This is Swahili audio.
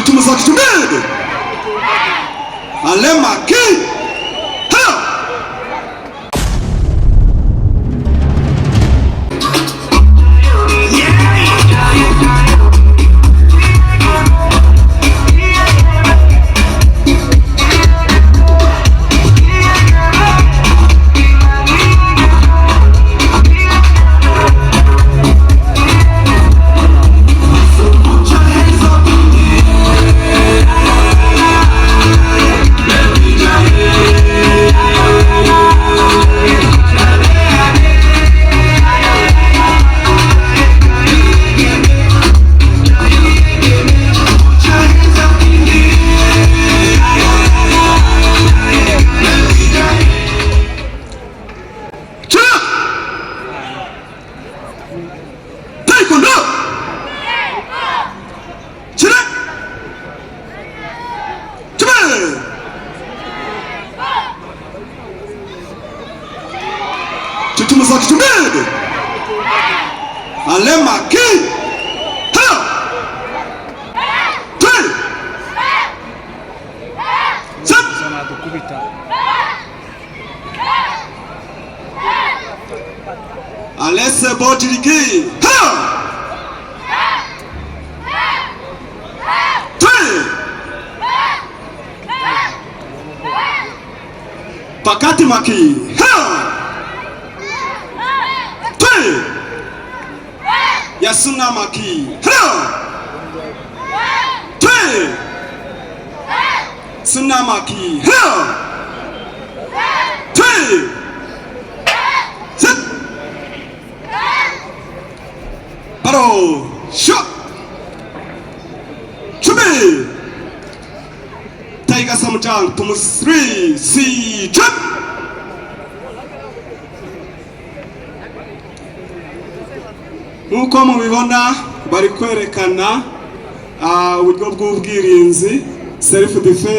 Tutumuza kitumede. Alema ki. Ha! Tutumuza kitumede. Alema ki. Ha! Tui! Zip! Alese botiriki. Ha! Tui! Pakati maki. Ha! Yasuna maki. Ha! Tui! Suna maki. Ha! Tui! Sit! Paro! Shot! Chube! Taiga samjang tumus 3 C jump! Nuko mubibona bari kwerekana uburyo bw'ubwirinzi self defense.